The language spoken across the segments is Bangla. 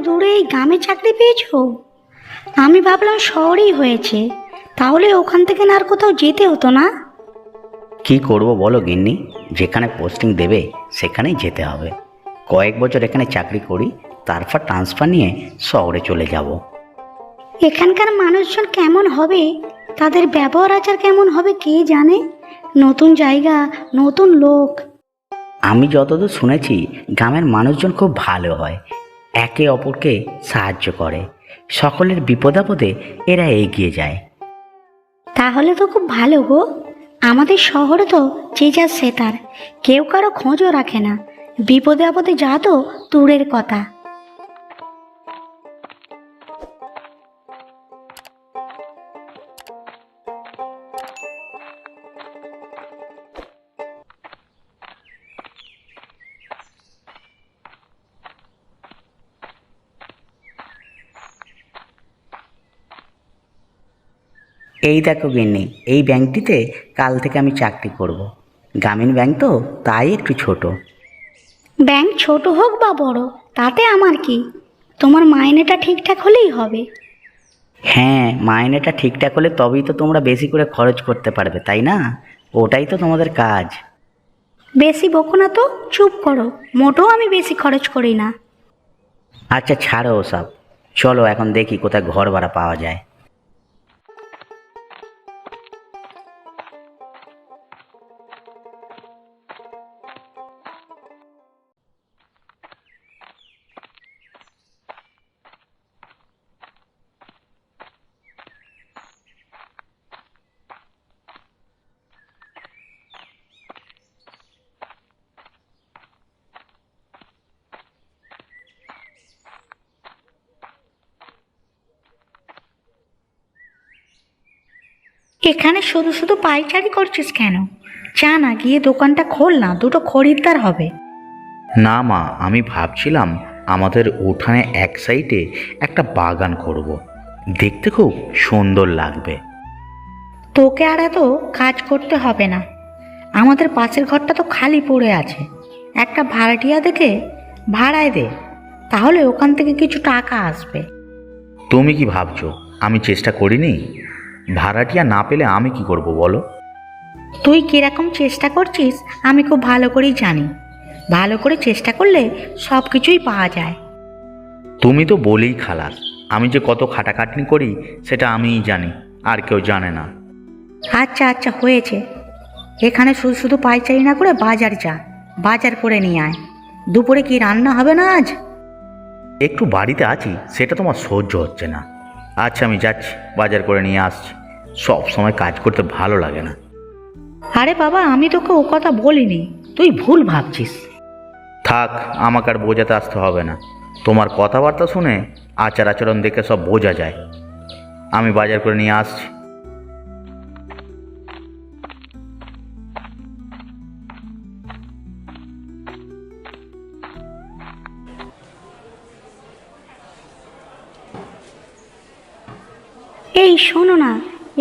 দূরে এই গ্রামে চাকরি পেয়েছো? আমি ভাবলাম শহরেই হয়েছে, তাহলে ওখান থেকে না আর কোথাও যেতে হতো না? কি করব বলো গিন্নি, যেখানে পোস্টিং দেবে সেখানেই যেতে হবে। কয়েক বছর এখানে চাকরি করি, তারপর ট্রান্সফার নিয়ে শহরে চলে যাব। এখানকার মানুষজন কেমন হবে, তাদের ব্যবহার আচার কেমন হবে কে জানে। নতুন জায়গা, নতুন লোক। আমি যতদূর শুনেছি গ্রামের মানুষজন খুব ভালো হয়, একে অপরকে সাহায্য করে, সকলের বিপদাপদে এরা এগিয়ে যায়। তাহলে তো খুব ভালো গো। আমাদের শহরে তো যে যার সে তার, কেউ কারো খোঁজও রাখে না। বিপদে আপদে যা তো দূরের কথা। এই দেখো গিন্নি, এই ব্যাংকটিতে কাল থেকে আমি চাকরি করব। গ্রামীণ ব্যাংক তো, তাই একটু ছোট। ব্যাংক ছোট হোক বা বড়, তাতে আমার কি? তোমার মাইনেটা ঠিকঠাক হলেই হবে। হ্যাঁ, মাইনেটা ঠিকঠাক হলে তবেই তো তোমরা বেশি করে খরচ করতে পারবে, তাই না? ওটাই তো তোমাদের কাজ। বেশি বকো না তো, চুপ করো। মোটেও আমি বেশি খরচ করি না। আচ্ছা ছাড়ো ওসব, চলো এখন দেখি কোথায় ঘর ভাড়া পাওয়া যায়। এখানে শুধু শুধু পাইচারি করছিস কেন? চা না, গিয়ে দোকানটা খোল না, দুটো খরিদ্দার হবে। না মা, আমি ভাবছিলাম আমাদের উঠানে এক সাইডে একটা বাগান করব। দেখতে খুব সুন্দর লাগবে। তোকে আর এত কাজ করতে হবে না। আমাদের পাশের ঘরটা তো খালি পড়ে আছে, একটা ভাড়াটিয়া দেখে ভাড়ায় দে, তাহলে ওখান থেকে কিছু টাকা আসবে। তুমি কি ভাবছো আমি চেষ্টা করিনি? ভাড়াটিয়া না পেলে আমি কি করব বলো? তুই কিরকম চেষ্টা করছিস আমি খুব ভালো করেই জানি। ভালো করে চেষ্টা করলে সব কিছুই পাওয়া যায়। তুমি তো বলেই খালাস, আমি যে কত খাটাখাটনি করি সেটা আমিই জানি, আর কেউ জানে না। আচ্ছা আচ্ছা হয়েছে। এখানে শুধু শুধু পাইচারি না করে বাজার যা, বাজার করে নিয়ে আয়। দুপুরে কি রান্না হবে না আজ? একটু বাড়িতে আছি, সেটা তোমার সহ্য হচ্ছে না। আচ্ছা আমি যাচ্ছি, বাজার করে নিয়ে আসছি। সব সময় কাজ করতে ভালো লাগে না। আরে বাবা, আমি তোকে ও কথা বলিনি, তুই ভুল ভাবছিস। থাক, আমাকে আর বোঝাতে আসতে হবে না। তোমার কথাবার্তা শুনে, আচার আচরণ দেখে সব বোঝা যায়। আমি বাজার করে নিয়ে আসছি। এই শোনো না,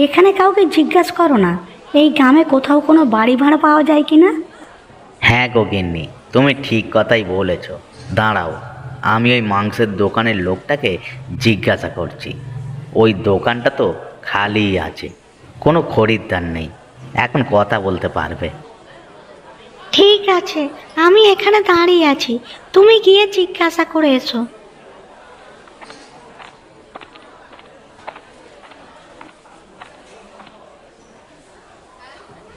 এখানে কাউকে জিজ্ঞাসা করো না এই গ্রামে কোথাও কোনো বাড়ি ভাড়া পাওয়া যায় কি না। হ্যাঁ গো গিন্নি, তুমি ঠিক কথাই বলেছ। দাঁড়াও, আমি ওই মাংসের দোকানের লোকটাকে জিজ্ঞাসা করছি। ওই দোকানটা তো খালিই আছে, কোনো খরিদ্দার নেই, এখন কথা বলতে পারবে। ঠিক আছে, আমি এখানে দাঁড়িয়ে আছি, তুমি গিয়ে জিজ্ঞাসা করে এসো।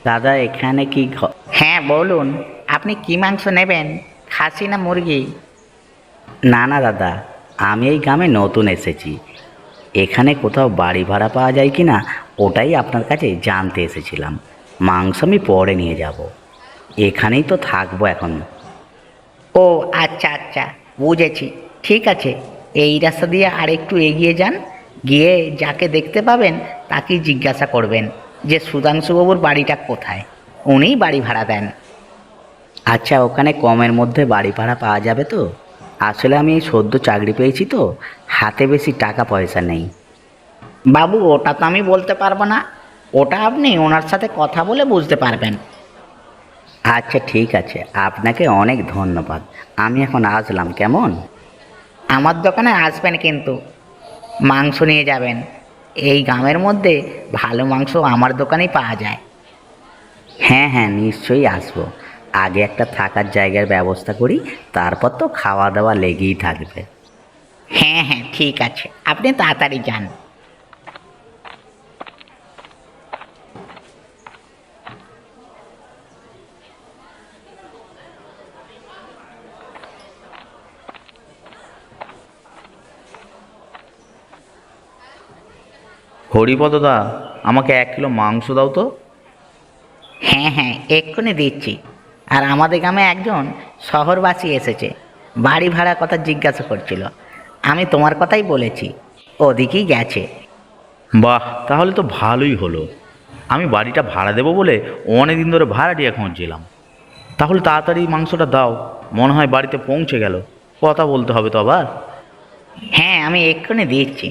দাদা এখানে কি হ্যাঁ বলুন, আপনি কি মাংস নেবেন, খাসি না মুরগি? না না দাদা, আমি এই গ্রামে নতুন এসেছি। এখানে কোথাও বাড়ি ভাড়া পাওয়া যায় কি না ওটাই আপনার কাছে জানতে এসেছিলাম। মাংস আমি পরে নিয়ে যাব, এখানেই তো থাকবো এখন। ও আচ্ছা আচ্ছা, বুঝেছি। ঠিক আছে, এই রাস্তা দিয়ে আরেকটু এগিয়ে যান, গিয়ে যাকে দেখতে পাবেন তাকেই জিজ্ঞাসা করবেন যে সুধাংশুবাবুর বাড়িটা কোথায়। উনিই বাড়ি ভাড়া দেন। আচ্ছা, ওখানে কমের মধ্যে বাড়ি ভাড়া পাওয়া যাবে তো? আসলে আমি এই সদ্য চাকরি পেয়েছি তো, হাতে বেশি টাকা পয়সা নেই। বাবু, ওটা তো আমি বলতে পারবো না, ওটা আপনি ওনার সাথে কথা বলে বুঝতে পারবেন। আচ্ছা ঠিক আছে, আপনাকে অনেক ধন্যবাদ। আমি এখন আসলাম, কেমন? আমার দোকানে আসবেন কিন্তু, মাংস নিয়ে যাবেন। এই গ্রামের মধ্যে ভালো মাংস আমার দোকানেই পাওয়া যায়। হ্যাঁ হ্যাঁ, নিশ্চয়ই আসবো। আগে একটা থাকার জায়গার ব্যবস্থা করি, তারপর তো খাওয়া দাওয়া লেগেই থাকবে। হ্যাঁ হ্যাঁ, ঠিক আছে, আপনি তাড়াতাড়ি যান। হরিপদদা, আমাকে 1 কিলো মাংস দাও তো। হ্যাঁ হ্যাঁ, এক্ষুনি দিচ্ছি। আর আমাদের গ্রামে একজন শহরবাসী এসেছে, বাড়ি ভাড়ার কথা জিজ্ঞাসা করছিল। আমি তোমার কথাই বলেছি, ওদিকেই গেছে। বাহ, তাহলে তো ভালোই হলো। আমি বাড়িটা ভাড়া দেবো বলে অনেক দিন ধরে ভাড়াটিয়া খুঁজছিলাম। তাহলে তাড়াতাড়ি মাংসটা দাও, মনে হয় বাড়িতে পৌঁছে গেল। কথা বলতে হবে তো আবার। হ্যাঁ, আমি এক্ষুনি দিচ্ছি।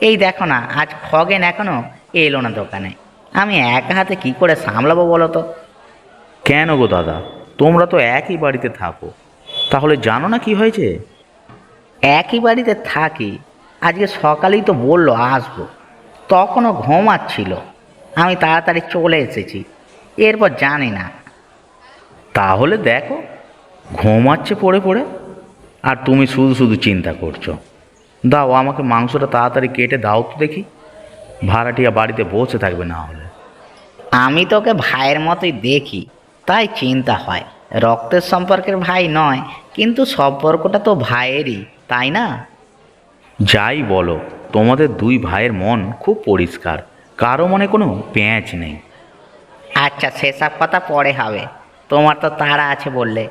এই দেখো না, আজ খগেন এখনো এলো না দোকানে। আমি একা হাতে কি করে সামলাবো বলো তো? কেন গো দাদা, তোমরা তো একই বাড়িতে থাকো, তাহলে জানো না কি হয়েছে? একই বাড়িতে থাকি, আজকে সকালেই তো বললো আসবো, তখনও ঘুমাচ্ছিল। আমি তাড়াতাড়ি চলে এসেছি, এরপর জানি না। তাহলে দেখো, ঘুমাচ্ছে পড়ে পড়ে, আর তুমি শুধু শুধু চিন্তা করছো। দাও, আমাকে মাংসটা তাড়াতাড়ি কেটে দাও তো দেখি। ভাড়াটিয়া বাড়িতে বসে থাকবে না হলে। আমি তোকে ভাইয়ের মতোই দেখি, তাই চিন্তা হয়। রক্তের সম্পর্কের ভাই নয়, কিন্তু সম্পর্কটা তো ভাইয়েরই, তাই না? যাই বলো, তোমাদের 2 ভাইয়ের মন খুব পরিষ্কার, কারো মনে কোনো পেঁচ নেই। আচ্ছা, সেসব কথা পরে হবে। তোমার তো তাড়া আছে বললে।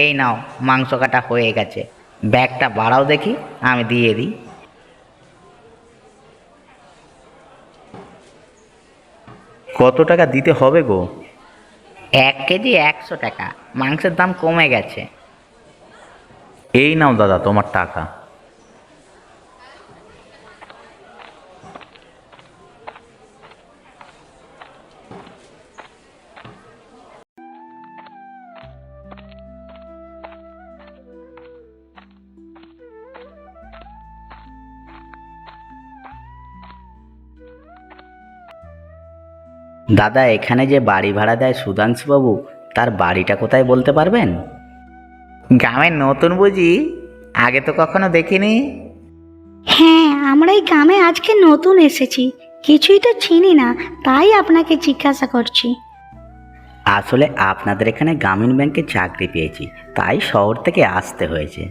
এই নাও, মাংস কাটা হয়ে গেছে। ব্যাগটা বাড়াও দেখি, আমি দিয়ে দিই। কত টাকা দিতে হবে গো? 1 কেজি 100 টাকা, মাংসের দাম কমে গেছে। এই নাও দাদা তোমার টাকা। দাদা, এখানে যে বাড়ি ভাড়া দেয় সুধাংশুবাবু, তার বাড়িটা কোথায় বলতে পারবেন? গ্রামের নতুন বুঝি? আগে তো কখনো দেখিনি। হ্যাঁ, আমরা এই গ্রামে আজকে নতুন এসেছি, কিছুই তো চিনি না, তাই আপনাকে জিজ্ঞাসা করছি। আসলে আপনাদের এখানে গ্রামীণ ব্যাংকে চাকরি পেয়েছি, তাই শহর থেকে আসতে হয়েছে।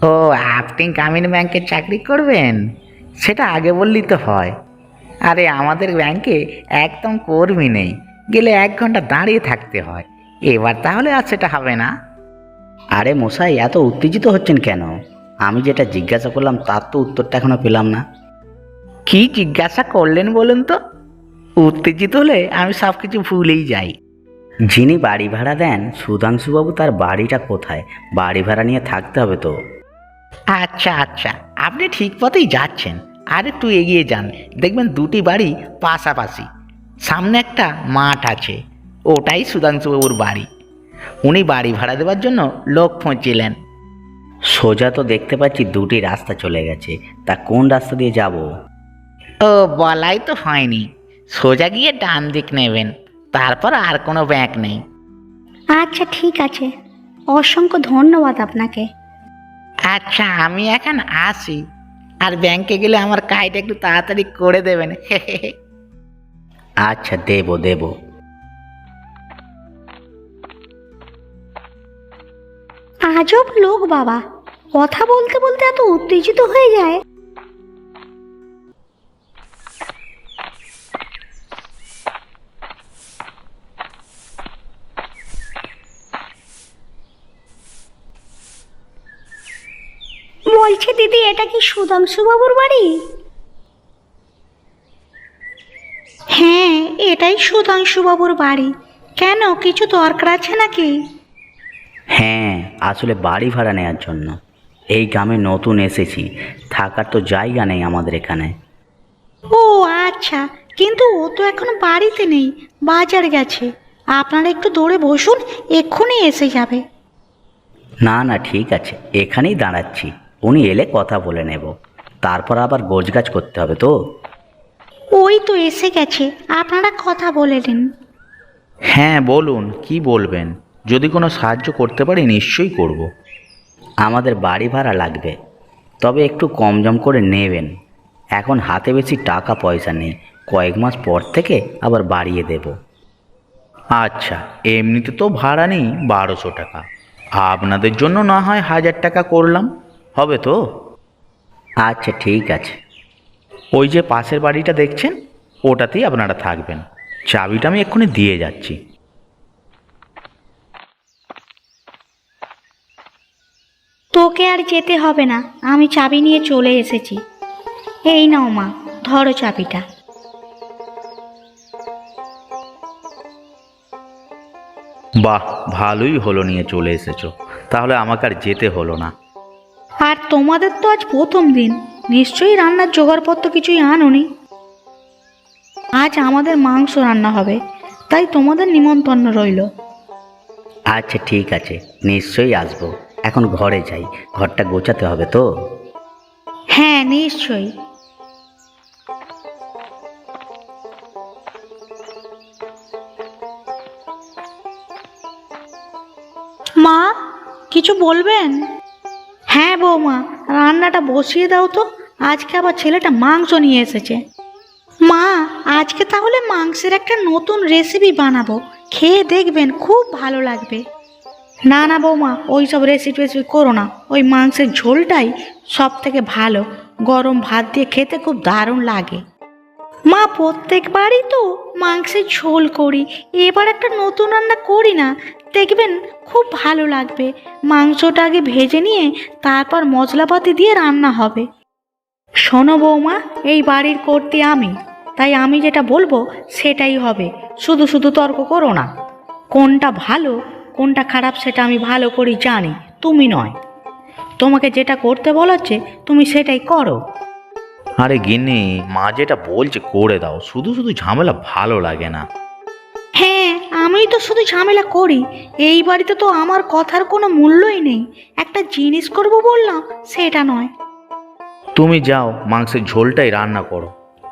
ও, আপনি গ্রামীণ ব্যাংকে চাকরি করবেন? সেটা আগে বললেই তো হয়। আরে আমাদের ব্যাংকে একদম কর্মী নেই, গেলে 1 ঘন্টা দাঁড়িয়ে থাকতে হয়। এবার তাহলে আর সেটা হবে না। আরে মশাই, এত উত্তেজিত হচ্ছেন কেন? আমি যেটা জিজ্ঞাসা করলাম তার তো উত্তরটা এখনো পেলাম না। কি জিজ্ঞাসা করলেন বলুন তো? উত্তেজিত হলে আমি সব কিছু ভুলেই যাই। যিনি বাড়ি ভাড়া দেন সুধাংশুবাবু, তার বাড়িটা কোথায়? বাড়ি ভাড়া নিয়ে থাকতে হবে তো। আচ্ছা আচ্ছা, আপনি ঠিক পথেই যাচ্ছেন। আর একটু এগিয়ে যান, দেখবেন 2টি বাড়ি পাশাপাশি। সামনে একটা মাঠ আছে, ওটাই সুধাংশুবাবুর বাড়ি। উনি বাড়ি ভাড়া দেওয়ার জন্য লোক খুঁজছিলেন। সোজা তো দেখতে পাচ্ছি 2টি রাস্তা চলে গেছে, তা কোন রাস্তা দিয়ে যাব? ও, বলাই তো হয়নি। সোজা গিয়ে ডান দিক নেবেন, তারপর আর কোনো ব্যাংক নেই। আচ্ছা ঠিক আছে, অসংখ্য ধন্যবাদ আপনাকে। আচ্ছা, আমি এখন আসি। আর ব্যাংকে গেলে আমার কাজটা একটু তাড়াতাড়ি করে দেবেন। আচ্ছা, দেব দেব। আজব লোক বাবা, কথা বলতে বলতে এত উত্তেজিত হয়ে যায়। বলছি দিদি, এটা কি সুধাংশুবাবুর বাড়ি? হ্যাঁ, এটাই সুধাংশুবাবুর বাড়ি। কেন, কিছু দরকার আছে নাকি? হ্যাঁ, আসলে বাড়ি ভাড়া নেওয়ার জন্য। এই গ্রামে নতুন এসেছি, থাকার তো জায়গা নেই আমাদের এখানে। ও আচ্ছা, কিন্তু ও তো এখন বাড়িতে নেই, বাজার গেছে। আপনারা একটু দৌড়ে বসুন, এক্ষুনি এসে যাবে। না না, ঠিক আছে, এখানেই দাঁড়াচ্ছি। উনি এলে কথা বলে নেব, তারপর আবার গোছগাছ করতে হবে তো। ওই তো এসে গেছে, আপনারা কথা বলে নিন। হ্যাঁ বলুন, কি বলবেন? যদি কোনো সাহায্য করতে পারি নিশ্চয়ই করব। আমাদের বাড়ি ভাড়া লাগবে, তবে একটু কম জম করে নেবেন। এখন হাতে বেশি টাকা পয়সা নেই, কয়েক মাস পর থেকে আবার বাড়িয়ে দেব। আচ্ছা, এমনিতে তো ভাড়া নেই 1200 টাকা, আপনাদের জন্য না হয় 1000 টাকা করলাম, হবে তো? আচ্ছা ঠিক আছে। ওই যে পাশের বাড়িটা দেখছেন, ওটাতেই আপনারা থাকবেন। চাবিটা আমি এক্ষুনি দিয়ে যাচ্ছি। তোকে আর যেতে হবে না, আমি চাবি নিয়ে চলে এসেছি। এই নাও মা, ধরো চাবিটা। বাহ, ভালোই হলো নিয়ে চলে এসেছো, তাহলে আমাকে আর যেতে হলো না। আর তোমাদের তো আজ প্রথম দিন, নিশ্চয়ই রান্নার জোগাড়পত্র কিছুই আনোনি। আজ আমাদের মাংস রান্না হবে, তাই তোমাদের নিমন্ত্রণ রইল। আচ্ছা ঠিক আছে, নিশ্চয়ই আসবো। এখন ঘরে যাই, ঘরটা গোছাতে হবে তো। হ্যাঁ নিশ্চয়ই। মা, কিছু বলবেন? হ্যাঁ বৌমা, রান্নাটা বসিয়ে দাও তো, আজকে আবার ছেলেটা মাংস নিয়ে এসেছে। মা, আজকে তাহলে মাংসের একটা নতুন রেসিপি বানাবো, খেয়ে দেখবেন খুব ভালো লাগবে। না না বৌমা, ওই সব রেসিপি করো না, ওই মাংসের ঝোলটাই সব থেকে ভালো, গরম ভাত দিয়ে খেতে খুব দারুণ লাগে। মা, প্রত্যেকবারই তো মাংসের ঝোল করি, এবার একটা নতুন রান্না করি না, দেখবেন খুব ভালো লাগবে। মাংসটা আগে ভেজে নিয়ে তারপর মশলাপাতি দিয়ে রান্না হবে। শোনো বৌমা, এই বাড়ির কর্ত্রী আমি, তাই আমি যেটা বলবো সেটাই হবে, শুধু শুধু তর্ক করো না। কোনটা ভালো কোনটা খারাপ সেটা আমি ভালো করে জানি, তুমি নয়। তোমাকে যেটা করতে বলাচ্ছে তুমি সেটাই করো। আরে গিন্নি, মা যেটা বলছে করে দাও, শুধু শুধু ঝামেলা ভালো লাগে না। হ্যাঁ, আমি তো শুধু ঝামেলা করি, এই বাড়িতে তো আমার কথার কোনো মূল্যই নেই। একটা জিনিস করব বললাম, সেটা নয়। তুমি যাও, মাংসের ঝোলটাই রান্না করো,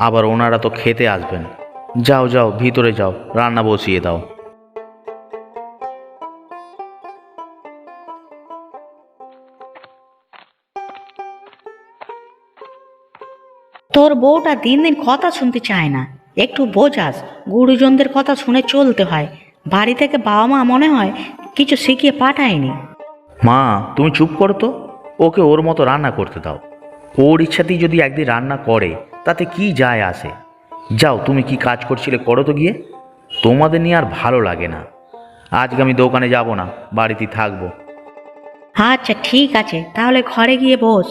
আবার ওনারা তো খেতে আসবেন। যাও যাও, ভিতরে যাও, রান্না বসিয়ে দাও। তোর বউটা দিন দিন কথা শুনতে চায় না, একটু বোঝাস, গুরুজনদের কথা শুনে চলতে হয়। বাড়ি থেকে বাবা মা মনে হয় কিছু শিখিয়ে পাঠায়নি। মা তুমি চুপ করো তো, ওকে ওর মতো রান্না করতে দাও। ওর ইচ্ছাতেই যদি একদিন রান্না করে তাতে কি যায় আসে। যাও, তুমি কি কাজ করছিলে করো তো গিয়ে, তোমাদের নিয়ে আর ভালো লাগে না। আজকে আমি দোকানে যাব না, বাড়িতেই থাকবো। আচ্ছা ঠিক আছে, তাহলে ঘরে গিয়ে বস।